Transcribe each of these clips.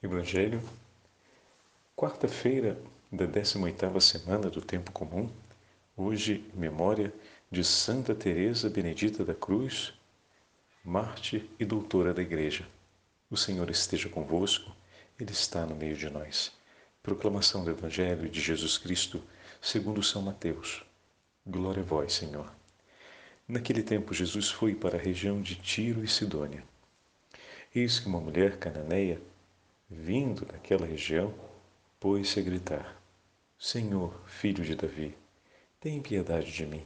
Evangelho, quarta-feira da 18ª semana do Tempo Comum, hoje memória de Santa Teresa Benedita da Cruz, mártir e doutora da Igreja. O Senhor esteja convosco, Ele está no meio de nós. Proclamação do Evangelho de Jesus Cristo, segundo São Mateus. Glória a vós, Senhor. Naquele tempo Jesus foi para a região de Tiro e Sidônia. Eis que uma mulher cananeia, vindo daquela região, pôs-se a gritar: Senhor, filho de Davi, tem piedade de mim.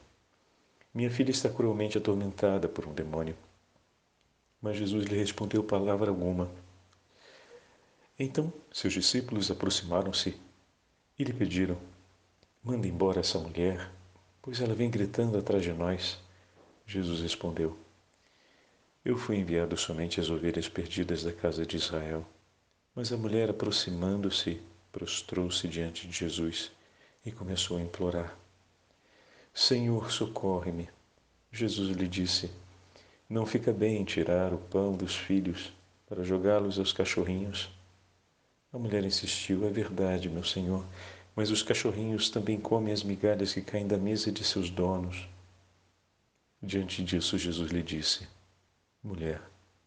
Minha filha está cruelmente atormentada por um demônio. Mas Jesus lhe respondeu palavra alguma. Então seus discípulos aproximaram-se e lhe pediram: manda embora essa mulher, pois ela vem gritando atrás de nós. Jesus respondeu: eu fui enviado somente às ovelhas perdidas da casa de Israel. Mas a mulher, aproximando-se, prostrou-se diante de Jesus e começou a implorar: Senhor, socorre-me. Jesus lhe disse: não fica bem tirar o pão dos filhos para jogá-los aos cachorrinhos. A mulher insistiu: é verdade, meu Senhor, mas os cachorrinhos também comem as migalhas que caem da mesa de seus donos. Diante disso, Jesus lhe disse: mulher,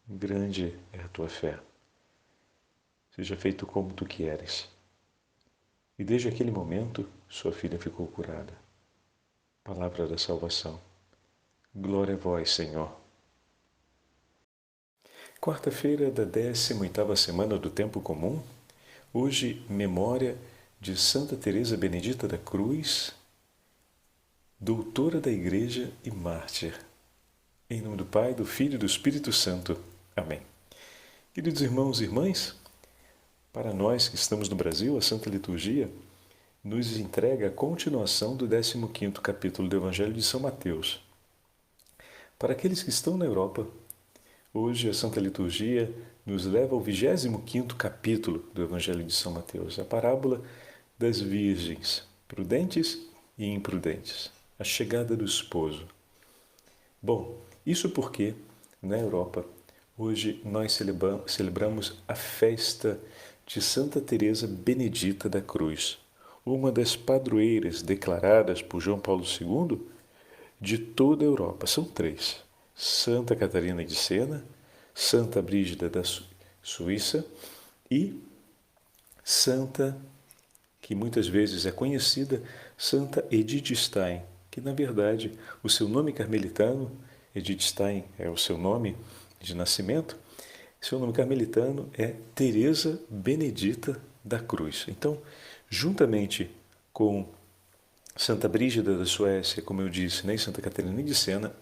grande é a tua fé. Seja feito como tu queres. E desde aquele momento, sua filha ficou curada. Palavra da salvação. Glória a vós, Senhor. Quarta-feira da 18ª semana do Tempo Comum. Hoje, memória de Santa Teresa Benedita da Cruz, doutora da Igreja e mártir. Em nome do Pai, do Filho e do Espírito Santo. Amém. Queridos irmãos e irmãs, para nós que estamos no Brasil, a Santa Liturgia nos entrega a continuação do 15º capítulo do Evangelho de São Mateus. Para aqueles que estão na Europa, hoje a Santa Liturgia nos leva ao 25º capítulo do Evangelho de São Mateus, a parábola das virgens, prudentes e imprudentes, a chegada do esposo. Bom, isso porque, na Europa, hoje nós celebramos a festa de Santa Teresa Benedita da Cruz, uma das padroeiras declaradas por João Paulo II de toda a Europa. São três: Santa Catarina de Sena, Santa Brígida da Suíça e Santa, que muitas vezes é conhecida, Santa Edith Stein, que na verdade o seu nome carmelitano, Edith Stein é o seu nome de nascimento, seu nome carmelitano é Teresa Benedita da Cruz. Então, juntamente com Santa Brígida da Suécia, como eu disse, e Santa Catarina de Sena,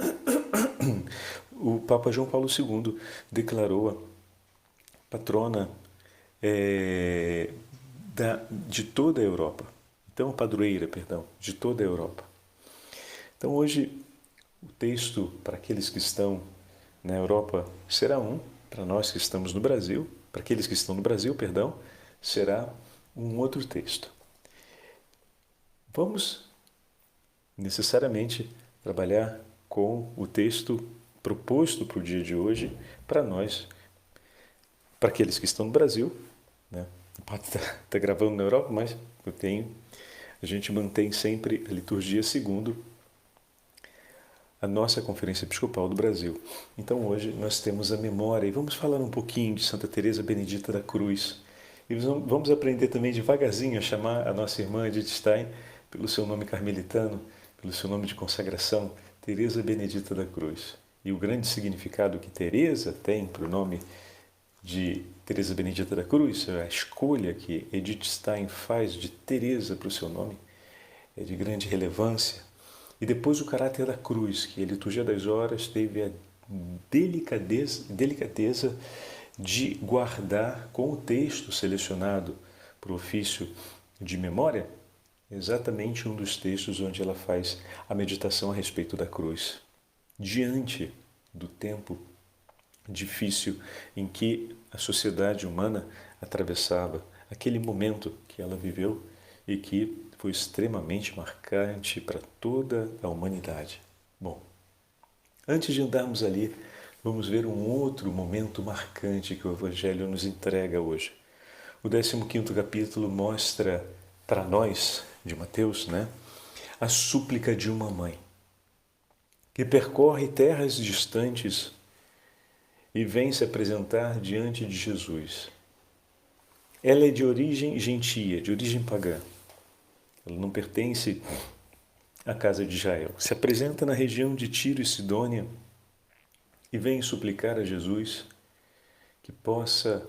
o Papa João Paulo II declarou-a patrona de toda a Europa. Então, padroeira, de toda a Europa. Então, hoje, o texto para aqueles que estão na Europa será para nós que estamos no Brasil, para aqueles que estão no Brasil, será um outro texto. Vamos necessariamente trabalhar com o texto proposto para o dia de hoje, para nós, para aqueles que estão no Brasil, né? Pode estar gravando na Europa, mas a gente mantém sempre a liturgia segundo a nossa Conferência Episcopal do Brasil. Então hoje nós temos a memória e vamos falar um pouquinho de Santa Teresa Benedita da Cruz. E vamos aprender também devagarzinho a chamar a nossa irmã Edith Stein pelo seu nome carmelitano, pelo seu nome de consagração, Teresa Benedita da Cruz. E o grande significado que Teresa tem para o nome de Teresa Benedita da Cruz, a escolha que Edith Stein faz de Teresa para o seu nome, é de grande relevância. E depois o caráter da cruz, que a Liturgia das Horas teve a delicadeza de guardar com o texto selecionado para o ofício de memória, exatamente um dos textos onde ela faz a meditação a respeito da cruz. Diante do tempo difícil em que a sociedade humana atravessava, aquele momento que ela viveu e que foi extremamente marcante para toda a humanidade. Bom, antes de andarmos ali, vamos ver um outro momento marcante que o Evangelho nos entrega hoje. O 15º capítulo mostra para nós, de Mateus, a súplica de uma mãe que percorre terras distantes e vem se apresentar diante de Jesus. Ela é de origem gentia, de origem pagã. Ela não pertence à casa de Israel. Se apresenta na região de Tiro e Sidônia e vem suplicar a Jesus que possa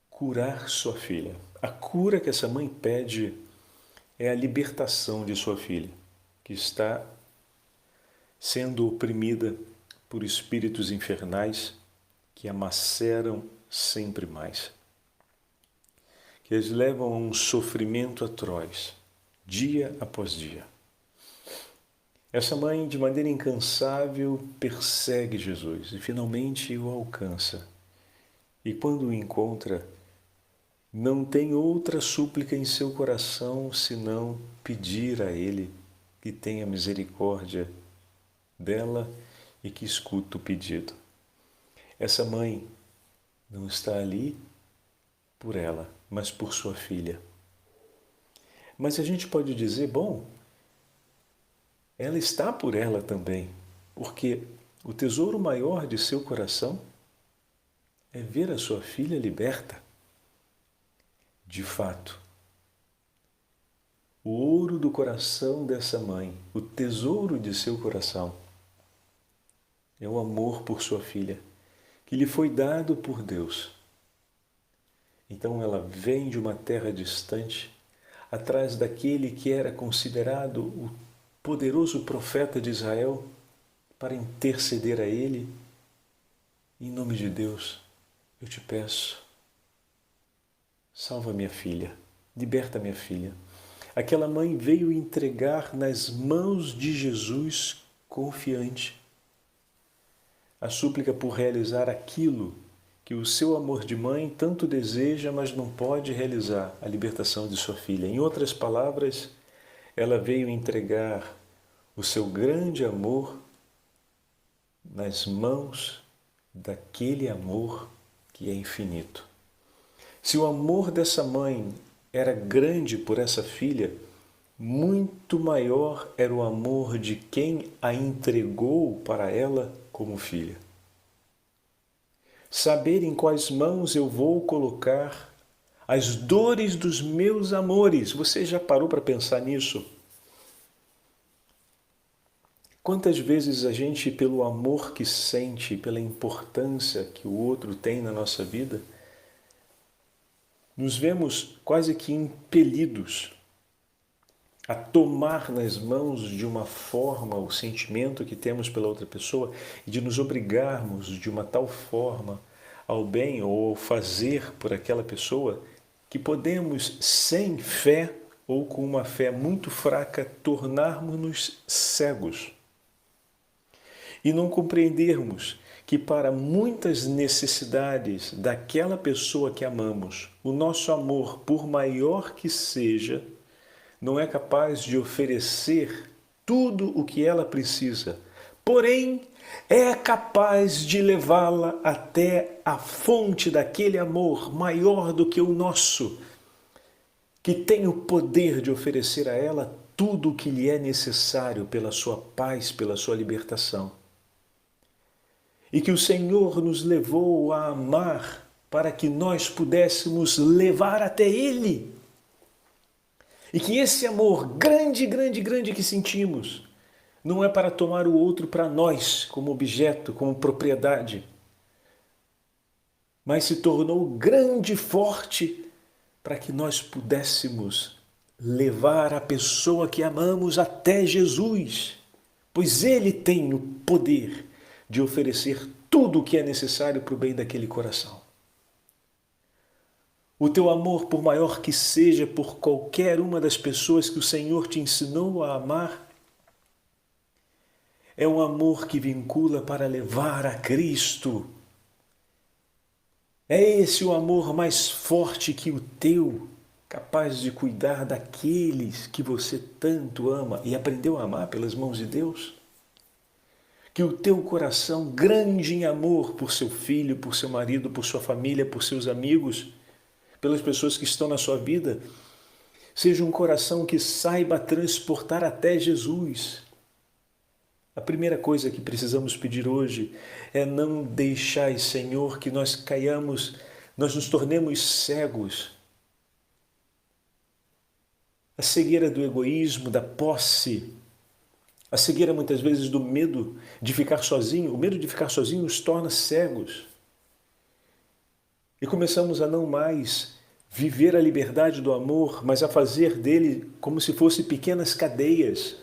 curar sua filha. A cura que essa mãe pede é a libertação de sua filha, que está sendo oprimida por espíritos infernais que a maceram sempre mais, que as levam a um sofrimento atroz, dia após dia. Essa mãe, de maneira incansável, persegue Jesus e finalmente o alcança. E quando o encontra, não tem outra súplica em seu coração senão pedir a Ele que tenha misericórdia dela e que escuta o pedido. Essa mãe não está ali por ela, mas por sua filha. Mas a gente pode dizer, bom, ela está por ela também, porque o tesouro maior de seu coração é ver a sua filha liberta. De fato, o ouro do coração dessa mãe, o tesouro de seu coração, é o amor por sua filha, que lhe foi dado por Deus. Então ela vem de uma terra distante, atrás daquele que era considerado o poderoso profeta de Israel, para interceder a ele. Em nome de Deus, eu te peço, salva minha filha, liberta minha filha. Aquela mãe veio entregar nas mãos de Jesus confiante a súplica por realizar aquilo que o seu amor de mãe tanto deseja, mas não pode realizar, a libertação de sua filha. Em outras palavras, ela veio entregar o seu grande amor nas mãos daquele amor que é infinito. Se o amor dessa mãe era grande por essa filha, muito maior era o amor de quem a entregou para ela como filha. Saber em quais mãos eu vou colocar as dores dos meus amores. Você já parou para pensar nisso? Quantas vezes a gente, pelo amor que sente, pela importância que o outro tem na nossa vida, nos vemos quase que impelidos a tomar nas mãos de uma forma o sentimento que temos pela outra pessoa e de nos obrigarmos de uma tal forma ao bem ou ao fazer por aquela pessoa que podemos, sem fé ou com uma fé muito fraca, tornarmos-nos cegos e não compreendermos que para muitas necessidades daquela pessoa que amamos, o nosso amor, por maior que seja, não é capaz de oferecer tudo o que ela precisa, porém é capaz de levá-la até a fonte daquele amor maior do que o nosso, que tem o poder de oferecer a ela tudo o que lhe é necessário pela sua paz, pela sua libertação. E que o Senhor nos levou a amar para que nós pudéssemos levar até Ele. E que esse amor grande, grande, grande que sentimos não é para tomar o outro para nós como objeto, como propriedade, mas se tornou grande e forte para que nós pudéssemos levar a pessoa que amamos até Jesus, pois Ele tem o poder de oferecer tudo o que é necessário para o bem daquele coração. O teu amor, por maior que seja por qualquer uma das pessoas que o Senhor te ensinou a amar, é um amor que vincula para levar a Cristo. É esse o amor mais forte que o teu, capaz de cuidar daqueles que você tanto ama e aprendeu a amar pelas mãos de Deus? que o teu coração, grande em amor por seu filho, por seu marido, por sua família, por seus amigos, pelas pessoas que estão na sua vida, seja um coração que saiba transportar até Jesus. A primeira coisa que precisamos pedir hoje é não deixai, Senhor, que nós caiamos, nós nos tornemos cegos. A cegueira do egoísmo, da posse, a cegueira muitas vezes do medo de ficar sozinho, o medo de ficar sozinho nos torna cegos. E começamos a não mais viver a liberdade do amor, mas a fazer dele como se fosse pequenas cadeias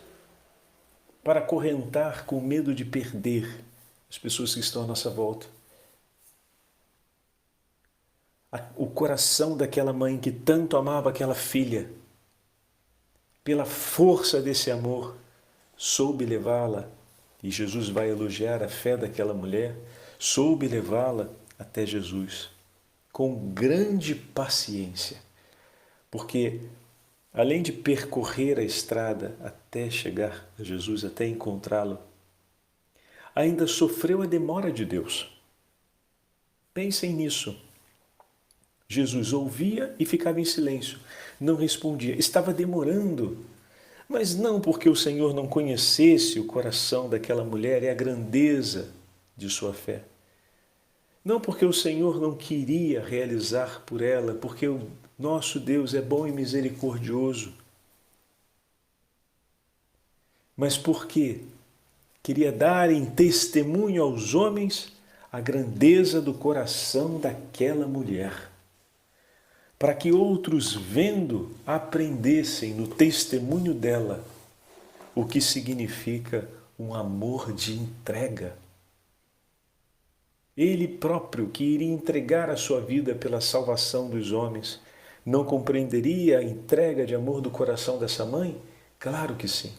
para acorrentar com medo de perder as pessoas que estão à nossa volta. O coração daquela mãe que tanto amava aquela filha, pela força desse amor, soube levá-la, e Jesus vai elogiar a fé daquela mulher, soube levá-la até Jesus, com grande paciência, porque além de percorrer a estrada até chegar a Jesus, até encontrá-lo, ainda sofreu a demora de Deus. Pensem nisso. Jesus ouvia e ficava em silêncio, não respondia, estava demorando. Mas não porque o Senhor não conhecesse o coração daquela mulher e a grandeza de sua fé. Não porque o Senhor não queria realizar por ela, porque o nosso Deus é bom e misericordioso. Mas porque queria dar em testemunho aos homens a grandeza do coração daquela mulher, para que outros, vendo, aprendessem no testemunho dela o que significa um amor de entrega. Ele próprio, que iria entregar a sua vida pela salvação dos homens, não compreenderia a entrega de amor do coração dessa mãe? Claro que sim.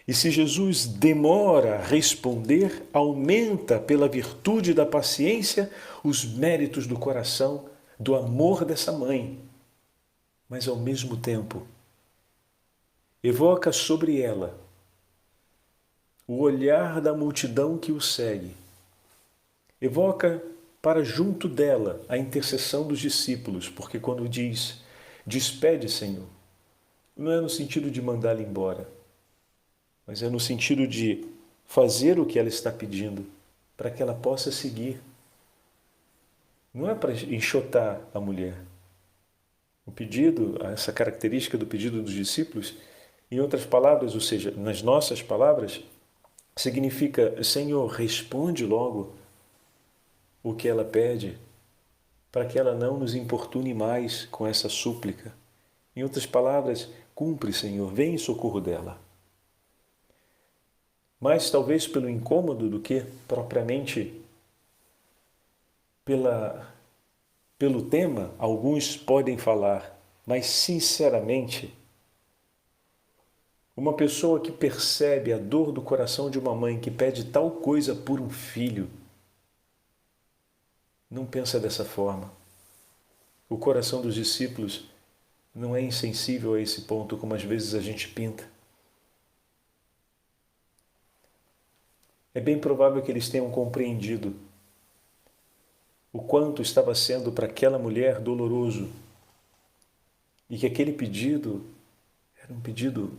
E se Jesus demora a responder, aumenta pela virtude da paciência os méritos do coração, do amor dessa mãe. Mas ao mesmo tempo, evoca sobre ela o olhar da multidão que o segue. Evoca para junto dela a intercessão dos discípulos, porque quando diz, despede, Senhor, não é no sentido de mandá-la embora, mas é no sentido de fazer o que ela está pedindo, para que ela possa seguir. Não é para enxotar a mulher. O pedido, essa característica do pedido dos discípulos, em outras palavras, ou seja, nas nossas palavras, significa, Senhor, responde logo o que ela pede, para que ela não nos importune mais com essa súplica. Em outras palavras, cumpre, Senhor, vem em socorro dela. Mais talvez pelo incômodo do que propriamente pelo tema, alguns podem falar, mas sinceramente, uma pessoa que percebe a dor do coração de uma mãe que pede tal coisa por um filho, não pensa dessa forma. O coração dos discípulos não é insensível a esse ponto, como às vezes a gente pinta. É bem provável que eles tenham compreendido o quanto estava sendo para aquela mulher doloroso e que aquele pedido era um pedido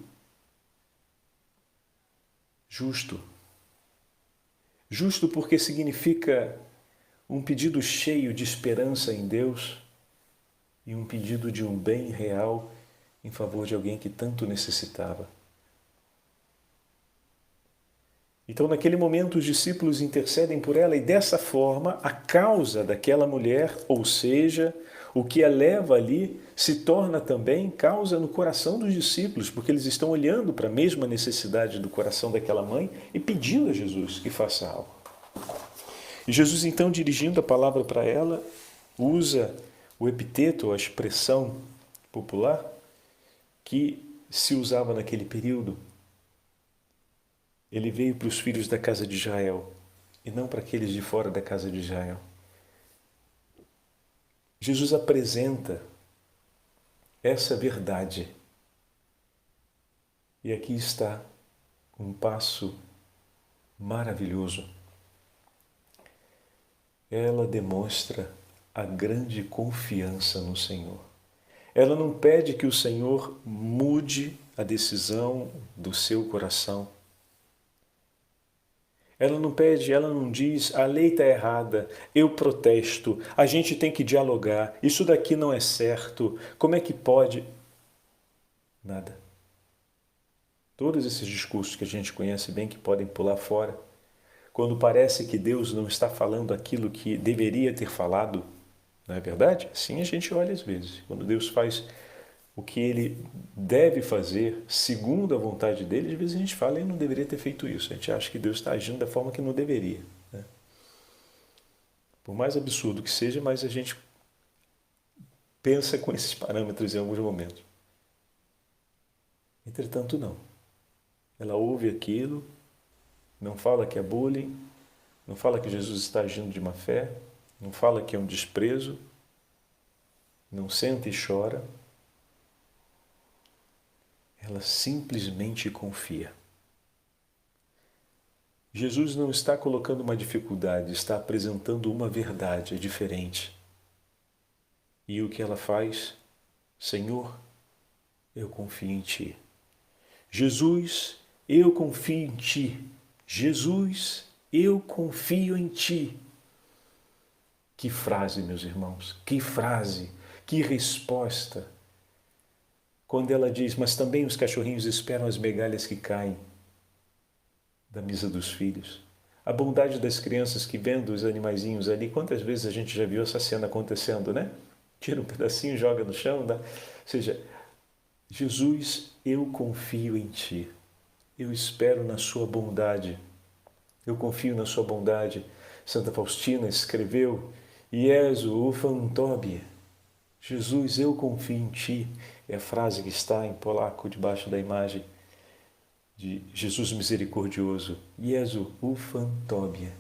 justo. Justo porque significa um pedido cheio de esperança em Deus e um pedido de um bem real em favor de alguém que tanto necessitava. Então, naquele momento, os discípulos intercedem por ela e, dessa forma, a causa daquela mulher, ou seja, o que a leva ali, se torna também causa no coração dos discípulos, porque eles estão olhando para a mesma necessidade do coração daquela mãe e pedindo a Jesus que faça algo. E Jesus, então, dirigindo a palavra para ela, usa o epiteto, a expressão popular, que se usava naquele período. Ele veio para os filhos da casa de Israel e não para aqueles de fora da casa de Israel. Jesus apresenta essa verdade. E aqui está um passo maravilhoso. Ela demonstra a grande confiança no Senhor. Ela não pede que o Senhor mude a decisão do seu coração. Ela não pede, ela não diz, a lei está errada, eu protesto, a gente tem que dialogar, isso daqui não é certo, como é que pode? Nada. Todos esses discursos que a gente conhece bem, que podem pular fora, quando parece que Deus não está falando aquilo que deveria ter falado, não é verdade? Assim a gente olha às vezes, quando Deus faz o que Ele deve fazer segundo a vontade dEle, às vezes a gente fala, Ele não deveria ter feito isso, a gente acha que Deus está agindo da forma que não deveria. Né? Por mais absurdo que seja, mas a gente pensa com esses parâmetros em alguns momentos. Entretanto, não. Ela ouve aquilo, não fala que é bullying, não fala que Jesus está agindo de má fé, não fala que é um desprezo, não senta e chora. Ela simplesmente confia. Jesus não está colocando uma dificuldade, está apresentando uma verdade, é diferente. E o que ela faz? Senhor, eu confio em Ti. Jesus, eu confio em Ti. Jesus, eu confio em Ti. Que frase, meus irmãos, que frase, que resposta. Quando ela diz, mas também os cachorrinhos esperam as migalhas que caem da mesa dos filhos. A bondade das crianças que vendo os animaizinhos ali, quantas vezes a gente já viu essa cena acontecendo, né? Tira um pedacinho, joga no chão, dá. Ou seja, Jesus, eu confio em Ti. Eu espero na Sua bondade. Eu confio na Sua bondade. Santa Faustina escreveu, Iesu ufam tobie. Jesus, eu confio em Ti. É a frase que está em polaco debaixo da imagem de Jesus misericordioso. Iesu ufam tobie.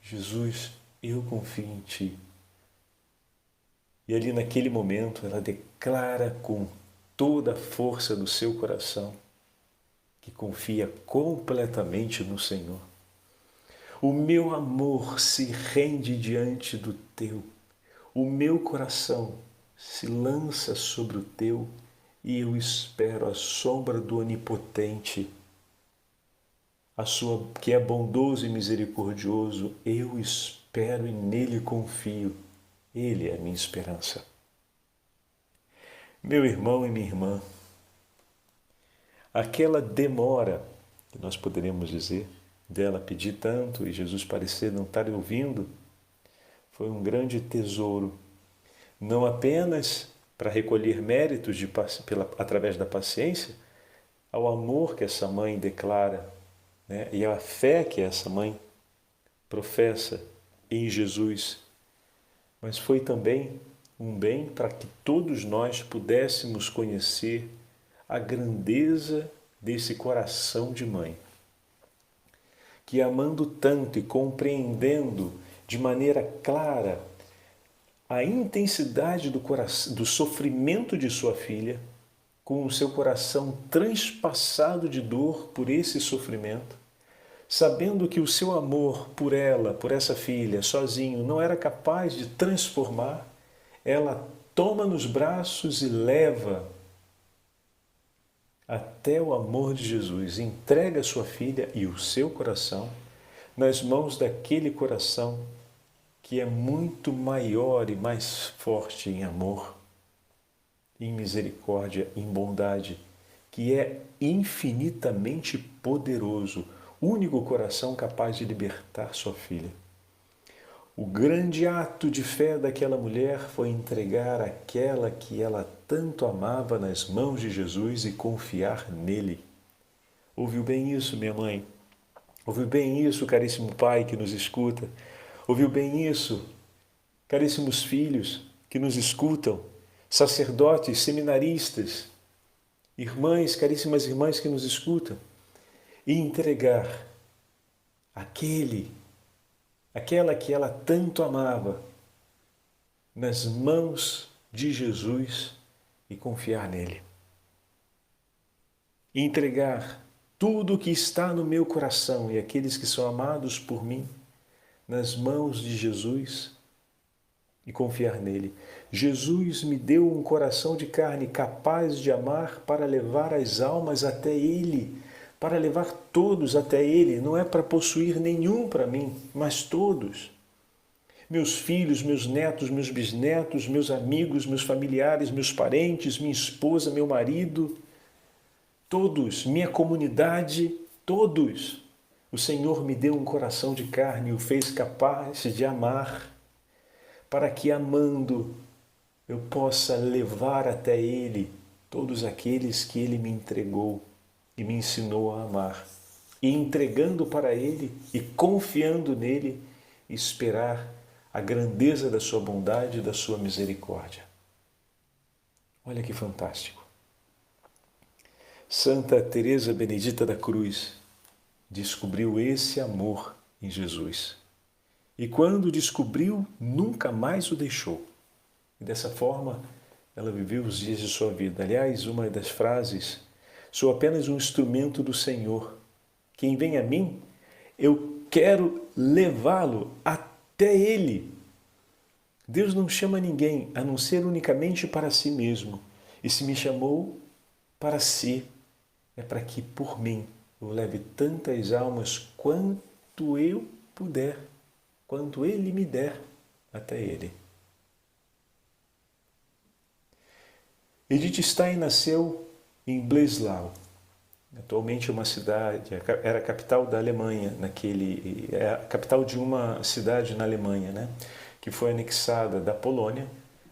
Jesus, eu confio em Ti. E ali naquele momento ela declara com toda a força do seu coração que confia completamente no Senhor. O meu amor se rende diante do Teu. O meu coração se lança sobre o Teu e eu espero a sombra do Onipotente, que é bondoso e misericordioso. Eu espero e nele confio. Ele é a minha esperança. Meu irmão e minha irmã, aquela demora, que nós poderíamos dizer, dela pedir tanto e Jesus parecer não estar ouvindo, foi um grande tesouro, não apenas para recolher méritos através da paciência, ao amor que essa mãe declara, né, e à fé que essa mãe professa em Jesus, mas foi também um bem para que todos nós pudéssemos conhecer a grandeza desse coração de mãe, que amando tanto e compreendendo de maneira clara a intensidade do sofrimento de sua filha, com o seu coração transpassado de dor por esse sofrimento, sabendo que o seu amor por ela, por essa filha, sozinho, não era capaz de transformar, ela toma nos braços e leva até o amor de Jesus, entrega sua filha e o seu coração nas mãos daquele coração que é muito maior e mais forte em amor, em misericórdia, em bondade, que é infinitamente poderoso, único coração capaz de libertar sua filha. O grande ato de fé daquela mulher foi entregar aquela que ela tanto amava nas mãos de Jesus e confiar nele. Ouviu bem isso, minha mãe? Ouviu bem isso, caríssimo pai que nos escuta? Ouviu bem isso, caríssimos filhos que nos escutam? Sacerdotes, seminaristas, irmãs, caríssimas irmãs que nos escutam? E entregar aquela que ela tanto amava, nas mãos de Jesus e confiar nele. E entregar tudo que está no meu coração e aqueles que são amados por mim nas mãos de Jesus e confiar nele. Jesus me deu um coração de carne capaz de amar para levar as almas até ele, para levar todos até ele. Não é para possuir nenhum para mim, mas todos. Meus filhos, meus netos, meus bisnetos, meus amigos, meus familiares, meus parentes, minha esposa, meu marido, todos, minha comunidade, todos. O Senhor me deu um coração de carne e o fez capaz de amar, para que amando eu possa levar até Ele todos aqueles que Ele me entregou e me ensinou a amar. E entregando para Ele e confiando nele, esperar a grandeza da sua bondade e da sua misericórdia. Olha que fantástico. Santa Teresa Benedita da Cruz descobriu esse amor em Jesus. E quando descobriu, nunca mais o deixou. E dessa forma, ela viveu os dias de sua vida. Aliás, uma das frases, sou apenas um instrumento do Senhor. Quem vem a mim, eu quero levá-lo até Ele. Deus não chama ninguém a não ser unicamente para si mesmo. E se me chamou para si, é para que por mim eu leve tantas almas quanto eu puder, quanto Ele me der até Ele. Edith Stein nasceu em Breslau, atualmente uma cidade, era a capital da Alemanha, é a capital de uma cidade na Alemanha, né, que foi anexada da Polônia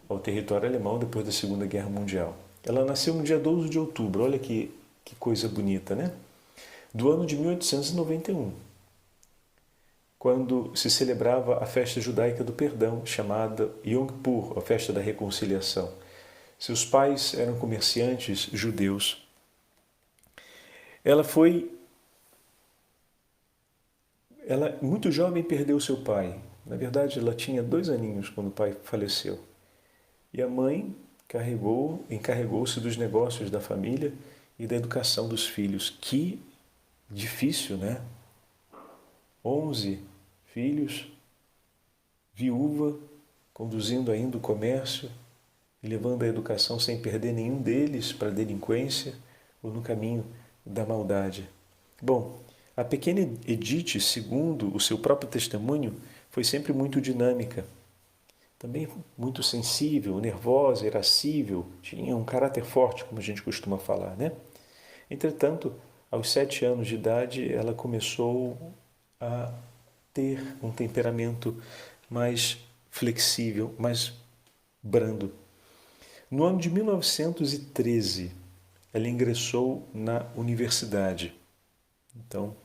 ao território alemão depois da Segunda Guerra Mundial. Ela nasceu no dia 12 de outubro, olha que coisa bonita, né? Do ano de 1891, quando se celebrava a festa judaica do perdão, chamada Yom Kippur, a festa da reconciliação. Seus pais eram comerciantes judeus. Ela muito jovem perdeu seu pai. Na verdade, ela tinha 2 aninhos quando o pai faleceu. E a mãe encarregou-se dos negócios da família e da educação dos filhos. Que difícil, né? 11 filhos, viúva, conduzindo ainda o comércio e levando a educação sem perder nenhum deles para a delinquência ou no caminho da maldade. Bom, a pequena Edith, segundo o seu próprio testemunho, foi sempre muito dinâmica, também muito sensível, nervosa, irascível, tinha um caráter forte, como a gente costuma falar, né? Entretanto, aos 7 anos de idade, ela começou a ter um temperamento mais flexível, mais brando. No ano de 1913, ela ingressou na universidade. Então,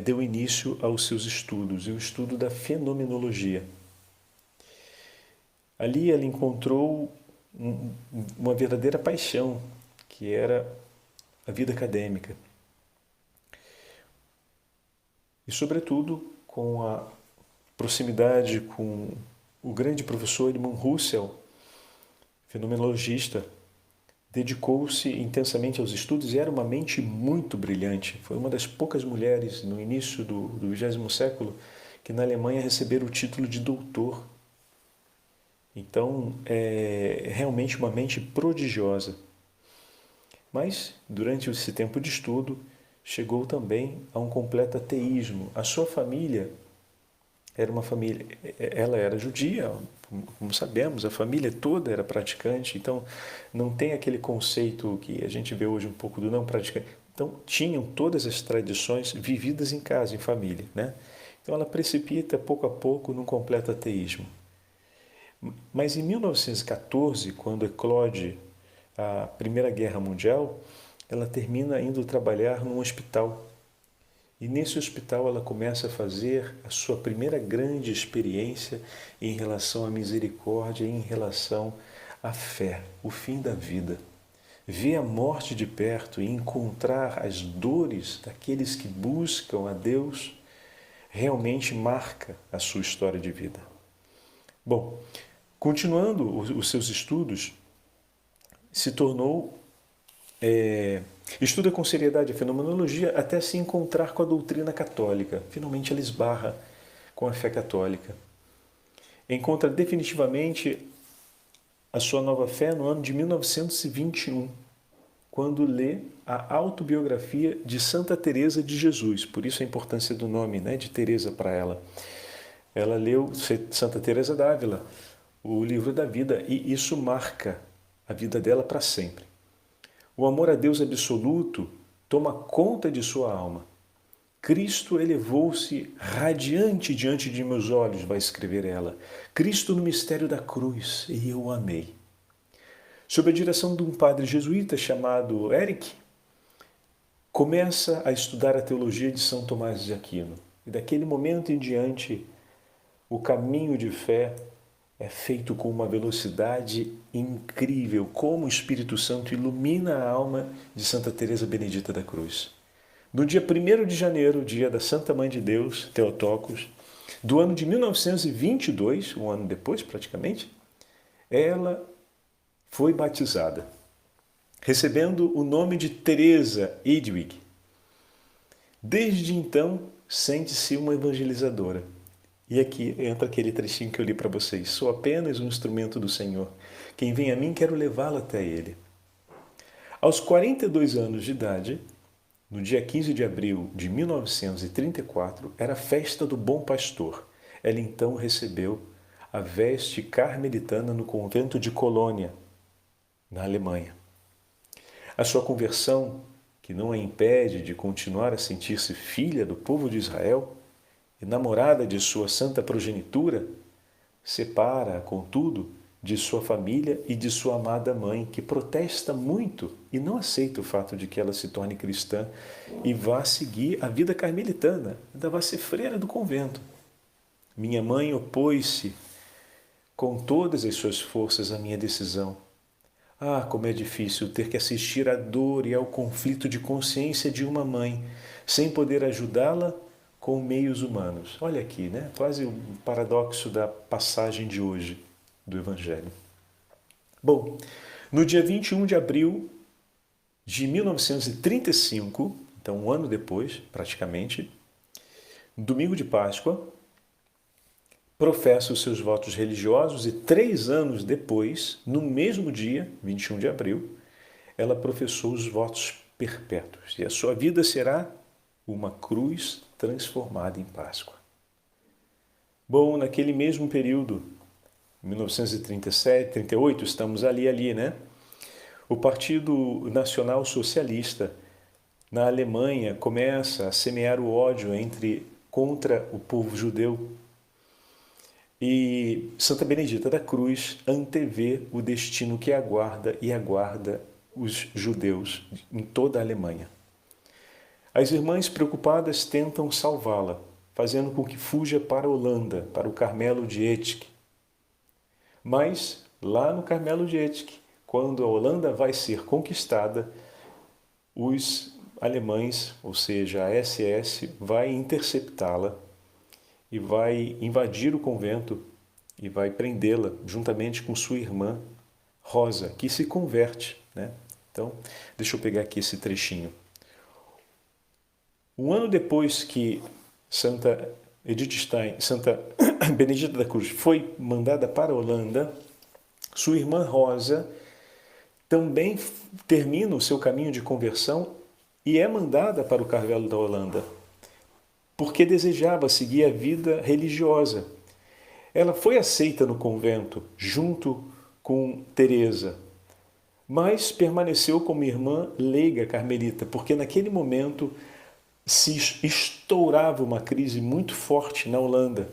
deu início aos seus estudos, e o estudo da fenomenologia. Ali ela encontrou uma verdadeira paixão, que era a vida acadêmica. E, sobretudo, com a proximidade com o grande professor Edmund Husserl, fenomenologista, dedicou-se intensamente aos estudos e era uma mente muito brilhante. Foi uma das poucas mulheres no início do 20º século que na Alemanha receberam o título de doutor. Então, é realmente uma mente prodigiosa. Mas, durante esse tempo de estudo, chegou também a um completo ateísmo. A sua família era uma família, ela era judia, como sabemos, a família toda era praticante, então não tem aquele conceito que a gente vê hoje um pouco do não praticante. Então tinham todas as tradições vividas em casa, em família, né? Então ela precipita pouco a pouco num completo ateísmo. Mas em 1914, quando eclode a Primeira Guerra Mundial, ela termina indo trabalhar num hospital. E nesse hospital ela começa a fazer a sua primeira grande experiência em relação à misericórdia, em relação à fé, o fim da vida. Ver a morte de perto e encontrar as dores daqueles que buscam a Deus realmente marca a sua história de vida. Bom, continuando os seus estudos, se tornou estuda com seriedade a fenomenologia até se encontrar com a doutrina católica. Finalmente ela esbarra com a fé católica. Encontra definitivamente a sua nova fé no ano de 1921, quando lê a autobiografia de Santa Teresa de Jesus. Por isso a importância do nome, né, de Teresa para ela. Ela leu Santa Teresa d'Ávila, o livro da vida, e isso marca a vida dela para sempre. O amor a Deus absoluto toma conta de sua alma. Cristo elevou-se radiante diante de meus olhos, vai escrever ela. Cristo no mistério da cruz, e eu o amei. Sob a direção de um padre jesuíta chamado Eric, começa a estudar a teologia de São Tomás de Aquino. E daquele momento em diante, o caminho de fé é feito com uma velocidade incrível, como o Espírito Santo ilumina a alma de Santa Teresa Benedita da Cruz. No dia 1º de janeiro, dia da Santa Mãe de Deus, Theotokos, do ano de 1922, um ano depois praticamente, ela foi batizada, recebendo o nome de Teresa Edwig. Desde então, sente-se uma evangelizadora. E aqui entra aquele trechinho que eu li para vocês. Sou apenas um instrumento do Senhor. Quem vem a mim, quero levá-lo até Ele. Aos 42 anos de idade, no dia 15 de abril de 1934, era a festa do Bom Pastor. Ela então recebeu a veste carmelitana no convento de Colônia, na Alemanha. A sua conversão, que não a impede de continuar a sentir-se filha do povo de Israel, e namorada de sua santa progenitura, separa, contudo, de sua família e de sua amada mãe, que protesta muito e não aceita o fato de que ela se torne cristã e vá seguir a vida carmelitana, ainda vá ser freira do convento. Minha mãe opôs-se com todas as suas forças à minha decisão. Ah, como é difícil ter que assistir à dor e ao conflito de consciência de uma mãe, sem poder ajudá-la com meios humanos. Olha aqui, né? Quase o paradoxo da passagem de hoje do Evangelho. Bom, no dia 21 de abril de 1935, então um ano depois, praticamente, domingo de Páscoa, professa os seus votos religiosos e 3 anos depois, no mesmo dia, 21 de abril, ela professou os votos perpétuos. E a sua vida será uma cruz transformada em Páscoa. Bom, naquele mesmo período, 1937, 38, estamos ali, né? O Partido Nacional Socialista na Alemanha começa a semear o ódio contra o povo judeu. E Santa Benedita da Cruz antevê o destino que aguarda os judeus em toda a Alemanha. As irmãs preocupadas tentam salvá-la, fazendo com que fuja para a Holanda, para o Carmelo de Etsch. Mas, lá no Carmelo de Etsch, quando a Holanda vai ser conquistada, os alemães, ou seja, a SS, vai interceptá-la e vai invadir o convento e vai prendê-la juntamente com sua irmã Rosa, que se converte, né? Então, deixa eu pegar aqui esse trechinho. Um ano depois que Santa Benedita da Cruz foi mandada para a Holanda, sua irmã Rosa também termina o seu caminho de conversão e é mandada para o Carmelo da Holanda, porque desejava seguir a vida religiosa. Ela foi aceita no convento, junto com Teresa, mas permaneceu como irmã leiga carmelita, porque naquele momento se estourava uma crise muito forte na Holanda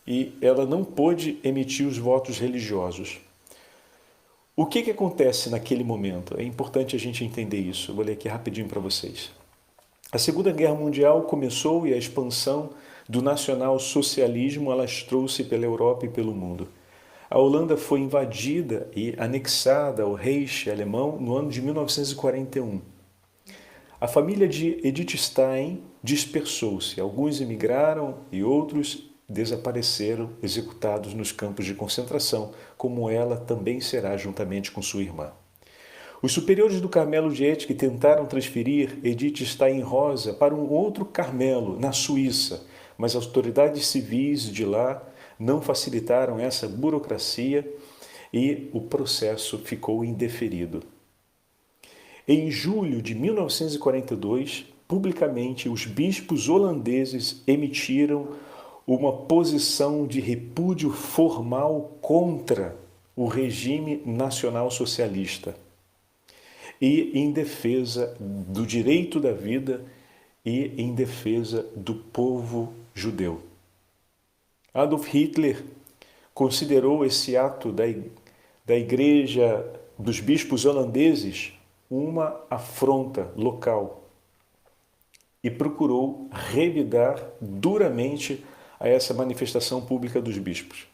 e ela não pôde emitir os votos religiosos. O que acontece naquele momento? É importante a gente entender isso. Eu vou ler aqui rapidinho para vocês. A Segunda Guerra Mundial começou e a expansão do nacional-socialismo alastrou-se pela Europa e pelo mundo. A Holanda foi invadida e anexada ao Reich alemão no ano de 1941. A família de Edith Stein dispersou-se. Alguns emigraram e outros desapareceram, executados nos campos de concentração, como ela também será juntamente com sua irmã. Os superiores do Carmelo de Ética tentaram transferir Edith Stein Rosa para um outro Carmelo, na Suíça, mas as autoridades civis de lá não facilitaram essa burocracia e o processo ficou indeferido. Em julho de 1942, publicamente, os bispos holandeses emitiram uma posição de repúdio formal contra o regime nacional socialista e em defesa do direito da vida e em defesa do povo judeu. Adolf Hitler considerou esse ato da Igreja dos bispos holandeses uma afronta local e procurou revidar duramente a essa manifestação pública dos bispos.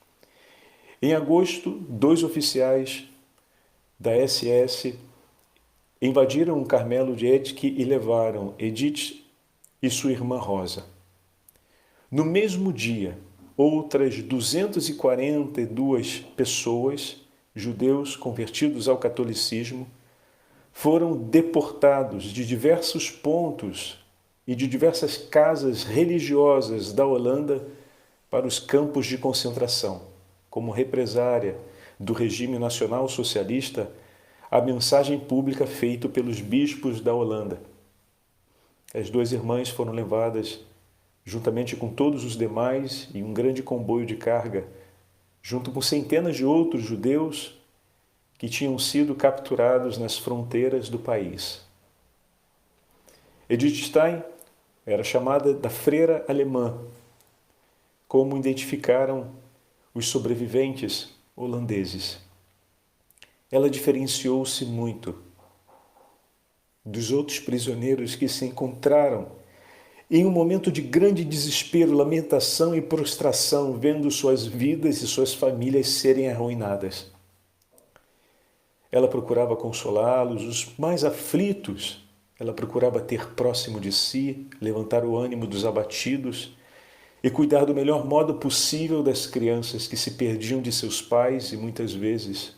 Em agosto, 2 oficiais da SS invadiram o Carmelo de Ética e levaram Edith e sua irmã Rosa. No mesmo dia, outras 242 pessoas, judeus convertidos ao catolicismo, foram deportados de diversos pontos e de diversas casas religiosas da Holanda para os campos de concentração, como represária do regime nacional socialista a mensagem pública feita pelos bispos da Holanda. As 2 irmãs foram levadas, juntamente com todos os demais, em um grande comboio de carga, junto com centenas de outros judeus que tinham sido capturados nas fronteiras do país. Edith Stein era chamada da freira alemã, como identificaram os sobreviventes holandeses. Ela diferenciou-se muito dos outros prisioneiros que se encontraram em um momento de grande desespero, lamentação e prostração, vendo suas vidas e suas famílias serem arruinadas. Ela procurava consolá-los, os mais aflitos. Ela procurava ter próximo de si, levantar o ânimo dos abatidos e cuidar do melhor modo possível das crianças que se perdiam de seus pais e muitas vezes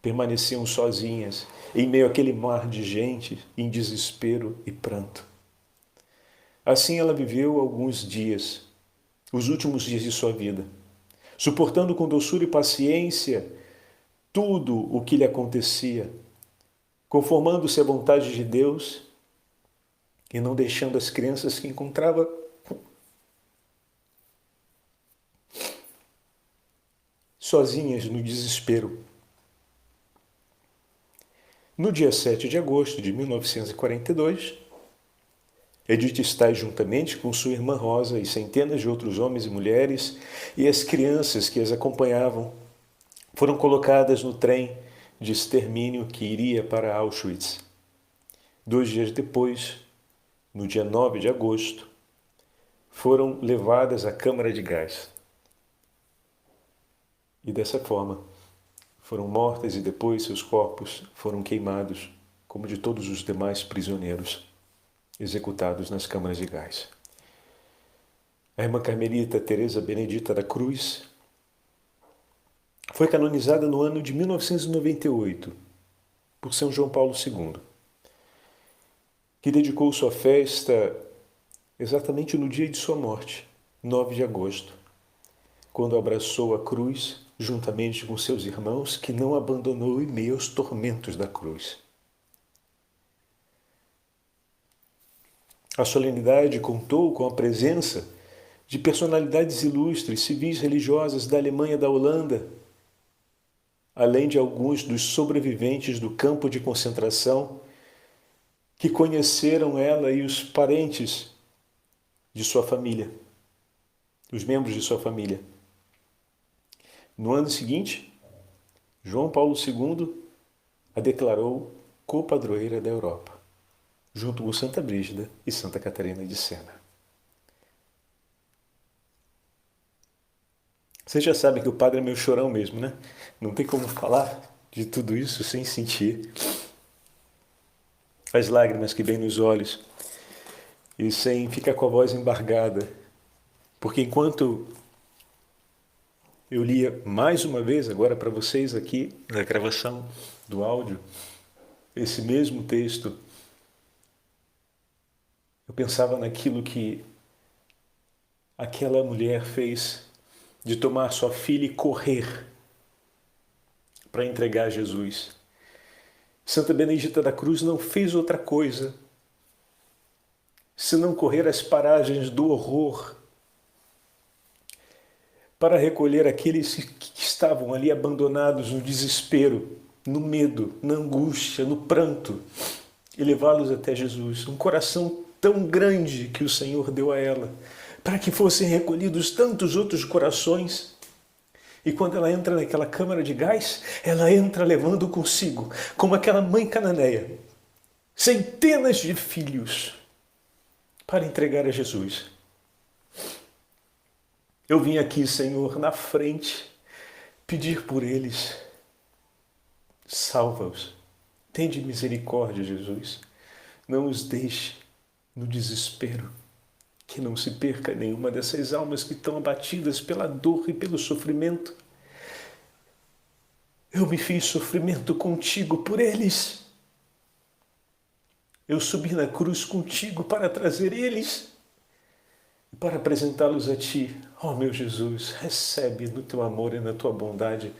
permaneciam sozinhas em meio àquele mar de gente em desespero e pranto. Assim ela viveu alguns dias, os últimos dias de sua vida, suportando com doçura e paciência tudo o que lhe acontecia, conformando-se à vontade de Deus e não deixando as crianças que encontrava sozinhas no desespero. No dia 7 de agosto de 1942, Edith Stein, juntamente com sua irmã Rosa e centenas de outros homens e mulheres e as crianças que as acompanhavam, foram colocadas no trem de extermínio que iria para Auschwitz. 2 dias depois, no dia 9 de agosto, foram levadas à câmara de gás. E dessa forma, foram mortas e depois seus corpos foram queimados, como de todos os demais prisioneiros executados nas câmaras de gás. A irmã carmelita Teresa Benedita da Cruz foi canonizada no ano de 1998 por São João Paulo II, que dedicou sua festa exatamente no dia de sua morte, 9 de agosto, quando abraçou a cruz juntamente com seus irmãos, que não abandonou em meio aos tormentos da cruz. A solenidade contou com a presença de personalidades ilustres, civis religiosas da Alemanha e da Holanda, além de alguns dos sobreviventes do campo de concentração que conheceram ela e os parentes de sua família, os membros de sua família. No ano seguinte, João Paulo II a declarou copadroeira da Europa, junto com Santa Brígida e Santa Catarina de Sena. Você já sabe que o padre é meu chorão mesmo, né? Não tem como falar de tudo isso sem sentir as lágrimas que vêm nos olhos e sem ficar com a voz embargada. Porque enquanto eu lia mais uma vez agora para vocês aqui na gravação do áudio, esse mesmo texto, eu pensava naquilo que aquela mulher fez de tomar sua filha e correr para entregar a Jesus. Santa Benedita da Cruz não fez outra coisa senão correr as paragens do horror para recolher aqueles que estavam ali abandonados no desespero, no medo, na angústia, no pranto, e levá-los até Jesus. Um coração tão grande que o Senhor deu a ela, para que fossem recolhidos tantos outros corações. E quando ela entra naquela câmara de gás, ela entra levando consigo, como aquela mãe cananeia, centenas de filhos para entregar a Jesus. Eu vim aqui, Senhor, na frente, pedir por eles. Salva-os. Tende misericórdia, Jesus. Não os deixe no desespero. Que não se perca nenhuma dessas almas que estão abatidas pela dor e pelo sofrimento. Eu me fiz sofrimento contigo por eles. Eu subi na cruz contigo para trazer eles e para apresentá-los a ti. Oh, meu Jesus, recebe no teu amor e na tua bondade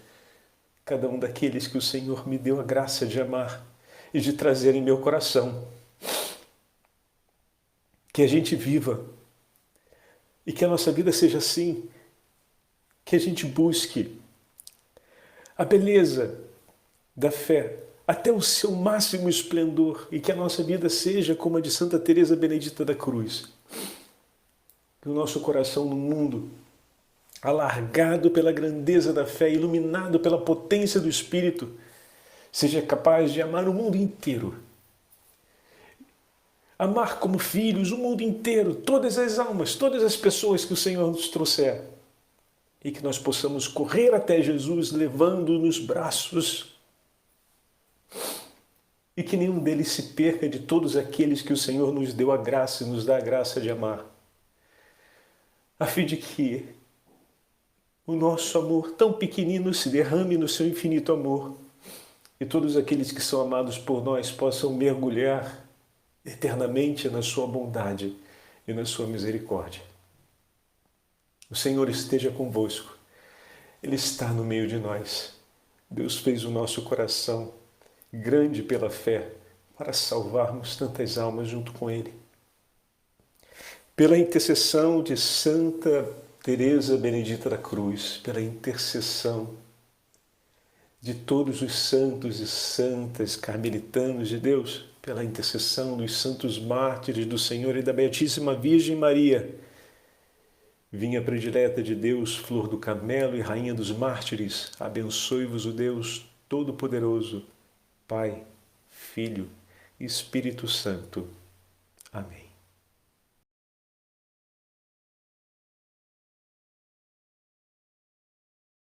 cada um daqueles que o Senhor me deu a graça de amar e de trazer em meu coração. Que a gente viva e que a nossa vida seja assim, que a gente busque a beleza da fé até o seu máximo esplendor e que a nossa vida seja como a de Santa Teresa Benedita da Cruz. Que o nosso coração no mundo, alargado pela grandeza da fé, iluminado pela potência do Espírito, seja capaz de amar o mundo inteiro. Amar como filhos o mundo inteiro, todas as almas, todas as pessoas que o Senhor nos trouxer. E que nós possamos correr até Jesus levando nos braços. E que nenhum deles se perca de todos aqueles que o Senhor nos deu a graça e nos dá a graça de amar. A fim de que o nosso amor tão pequenino se derrame no seu infinito amor e todos aqueles que são amados por nós possam mergulhar eternamente na sua bondade e na sua misericórdia. O Senhor esteja convosco. Ele está no meio de nós. Deus fez o nosso coração grande pela fé para salvarmos tantas almas junto com Ele. Pela intercessão de Santa Teresa Benedita da Cruz, pela intercessão de todos os santos e santas carmelitanos de Deus, pela intercessão dos santos mártires do Senhor e da Beatíssima Virgem Maria, vinha predileta de Deus, flor do camelo e rainha dos mártires, abençoe-vos o Deus Todo-Poderoso, Pai, Filho e Espírito Santo. Amém.